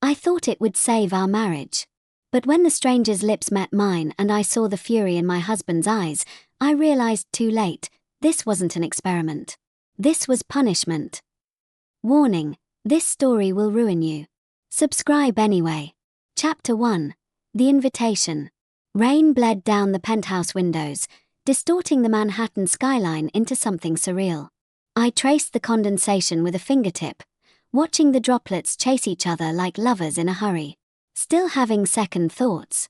I thought it would save our marriage. But when the stranger's lips met mine and I saw the fury in my husband's eyes, I realized too late, this wasn't an experiment. This was punishment. Warning, this story will ruin you. Subscribe anyway. Chapter 1. The Invitation. Rain bled down the penthouse windows, distorting the Manhattan skyline into something surreal. I traced the condensation with a fingertip, watching the droplets chase each other like lovers in a hurry. Still having second thoughts.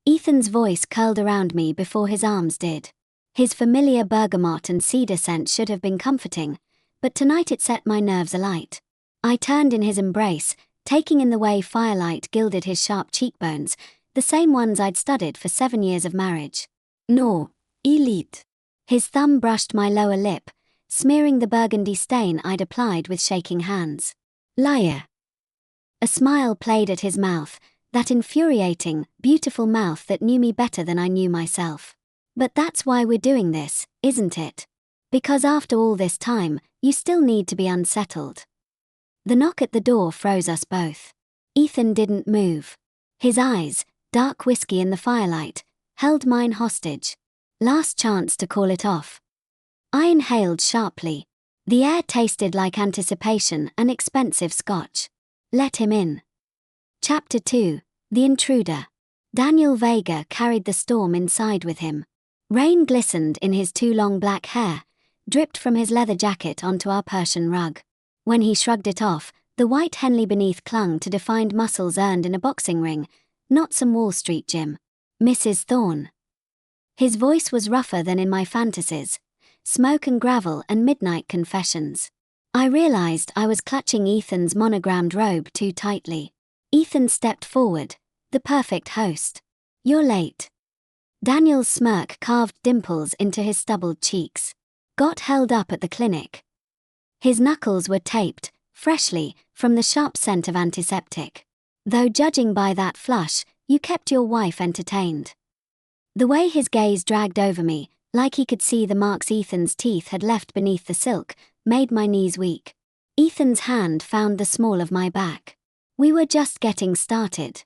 Ethan's voice curled around me before his arms did. His familiar bergamot and cedar scent should have been comforting, but tonight it set my nerves alight. I turned in his embrace, taking in the way firelight gilded his sharp cheekbones, the same ones I'd studied for 7 years of marriage. No, elite. His thumb brushed my lower lip, smearing the burgundy stain I'd applied with shaking hands. Liar. A smile played at his mouth, that infuriating, beautiful mouth that knew me better than I knew myself. But that's why we're doing this, isn't it? Because after all this time, you still need to be unsettled. The knock at the door froze us both. Ethan didn't move. His eyes, dark whiskey in the firelight, held mine hostage. Last chance to call it off. I inhaled sharply. The air tasted like anticipation and expensive scotch. Let him in. Chapter 2. The Intruder. Daniel Vega carried the storm inside with him. Rain glistened in his too long black hair, dripped from his leather jacket onto our Persian rug. When he shrugged it off, the white Henley beneath clung to defined muscles earned in a boxing ring, not some Wall Street gym. Mrs. Thorne. His voice was rougher than in my fantasies, smoke and gravel and midnight confessions. I realized I was clutching Ethan's monogrammed robe too tightly. Ethan stepped forward, the perfect host. You're late. Daniel's smirk carved dimples into his stubbled cheeks. Got held up at the clinic. His knuckles were taped, freshly, from the sharp scent of antiseptic. Though judging by that flush, you kept your wife entertained. The way his gaze dragged over me, like he could see the marks Ethan's teeth had left beneath the silk, made my knees weak. Ethan's hand found the small of my back. We were just getting started.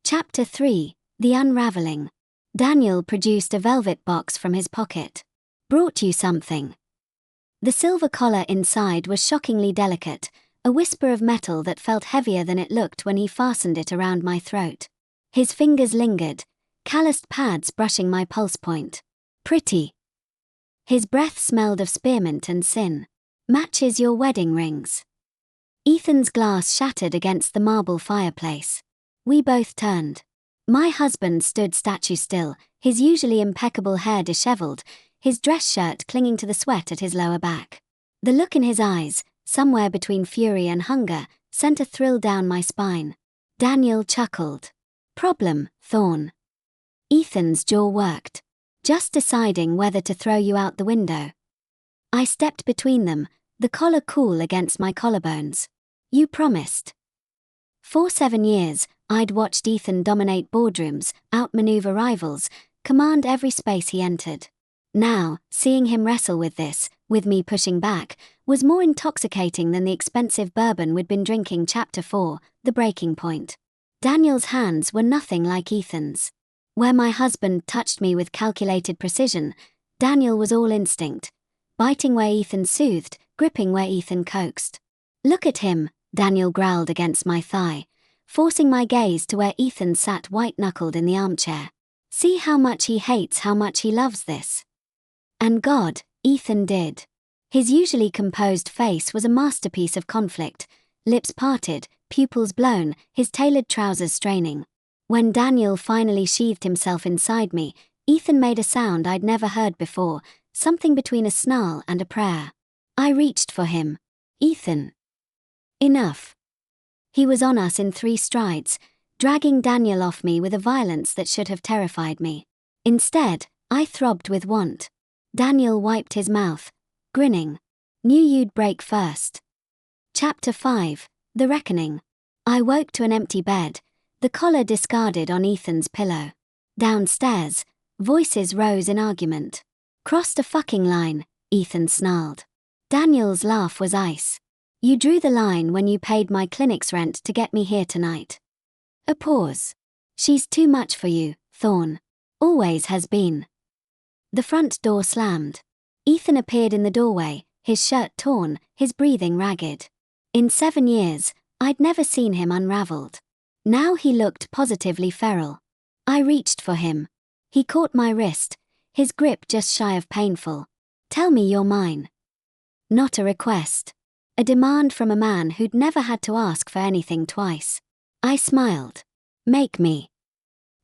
Chapter 3. The Unraveling. Daniel produced a velvet box from his pocket. Brought you something. The silver collar inside was shockingly delicate, a whisper of metal that felt heavier than it looked when he fastened it around my throat. His fingers lingered, calloused pads brushing my pulse point. Pretty. His breath smelled of spearmint and sin. Matches your wedding rings. Ethan's glass shattered against the marble fireplace. We both turned. My husband stood statue still, his usually impeccable hair disheveled, his dress shirt clinging to the sweat at his lower back. The look in his eyes, somewhere between fury and hunger, sent a thrill down my spine. Daniel chuckled. Problem, Thorne. Ethan's jaw worked. Just deciding whether to throw you out the window. I stepped between them, the collar cool against my collarbones. You promised. For 7 years, I'd watched Ethan dominate boardrooms, outmaneuver rivals, command every space he entered. Now, seeing him wrestle with this, with me pushing back, was more intoxicating than the expensive bourbon we'd been drinking. Chapter 4, The Breaking Point. Daniel's hands were nothing like Ethan's. Where my husband touched me with calculated precision, Daniel was all instinct, biting where Ethan soothed, gripping where Ethan coaxed. Look at him, Daniel growled against my thigh, forcing my gaze to where Ethan sat white-knuckled in the armchair. See how much he hates, how much he loves this. And God, Ethan did. His usually composed face was a masterpiece of conflict, lips parted, pupils blown, his tailored trousers straining. When Daniel finally sheathed himself inside me, Ethan made a sound I'd never heard before, something between a snarl and a prayer. I reached for him. Ethan. Enough. He was on us in 3 strides, dragging Daniel off me with a violence that should have terrified me. Instead, I throbbed with want. Daniel wiped his mouth, grinning. Knew you'd break first. Chapter 5. The Reckoning. I woke to an empty bed, the collar discarded on Ethan's pillow. Downstairs, voices rose in argument. Crossed a fucking line, Ethan snarled. Daniel's laugh was ice. You drew the line when you paid my clinic's rent to get me here tonight. A pause. She's too much for you, Thorn. Always has been. The front door slammed. Ethan appeared in the doorway, his shirt torn, his breathing ragged. In 7 years, I'd never seen him unraveled. Now he looked positively feral. I reached for him. He caught my wrist, his grip just shy of painful. Tell me you're mine. Not a request. A demand from a man who'd never had to ask for anything twice. I smiled. Make me.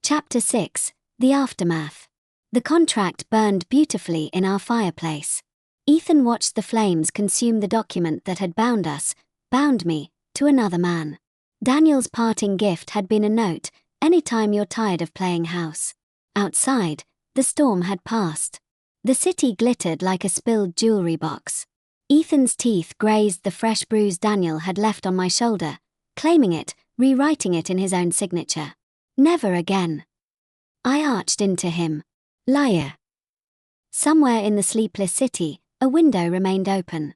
Chapter 6, The Aftermath. The contract burned beautifully in our fireplace. Ethan watched the flames consume the document that had bound me, to another man. Daniel's parting gift had been a note, anytime you're tired of playing house. Outside, the storm had passed. The city glittered like a spilled jewelry box. Ethan's teeth grazed the fresh bruise Daniel had left on my shoulder, claiming it, rewriting it in his own signature. Never again. I arched into him. Liar. Somewhere in the sleepless city, a window remained open.